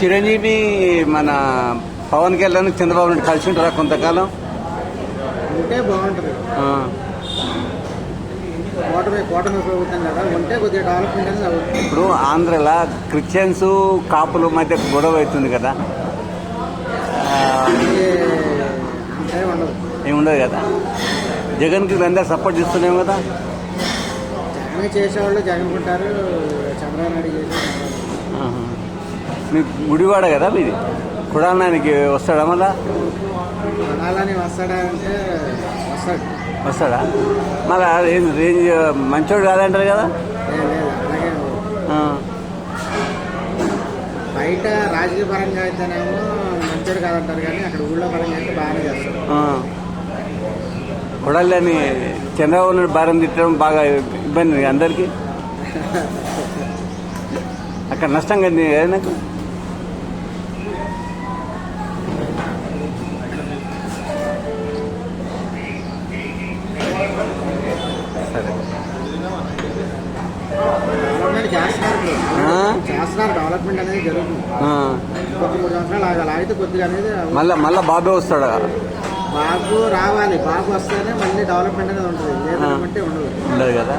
చిరంజీవి మన పవన్ కళ్యాణ్ చంద్రబాబు నాయుడు కలిసి ఉంటారా కొంతకాలం? ఉంటే బాగుంటుంది. కూటమి ప్రభుత్వం కదా, ఉంటే కొద్దిగా డెవలప్మెంట్ అనేది అవుతుంది. ఇప్పుడు ఆంధ్రలో క్రిస్టియన్స్ కాపుల మధ్య గొడవ అవుతుంది కదా, అంటే ఉండదు, ఏముండదు కదా. జగన్కి అందరు సపోర్ట్ చేస్తున్నాం కదా. జగన్ చేసేవాళ్ళు జగన్ ఉంటారు, చంద్రబాబు నాయుడు చేసేవాళ్ళు. మీ గుడివాడ కదా మీది, కుడాలనానికి వస్తాడా? మళ్ళా కొడాలని వస్తాడా అంటే వస్తాడా? మళ్ళా రేంజ్ మంచోడు కాదంటారు కదా. లేదు, అలాగే బయట రాజకీయ పరంగా అయితేనేమో మంచోడు కాదంటారు, కానీ అక్కడ ఊళ్ళో పరంగా అయితే బాగానే చేస్తారు. కొడాలని చంద్రబాబు నాయుడు భారం తిట్టడం బాగా ఇబ్బంది అందరికీ. అక్కడ నష్టం కదా నాకు. డెవలప్మెంట్ చేస్తున్నారు, డెవలప్మెంట్ అనేది జరుగుతుంది. ఒక 3 సంవత్సరాలు ఆగాలి, ఆగితే కొద్దిగా అనేది మళ్ళా బాబే వస్తాడా? బాబు రావాలి, బాబు వస్తేనే మళ్ళీ డెవలప్మెంట్ అనేది ఉంటుంది, లేదంటే ఉండదు కదా.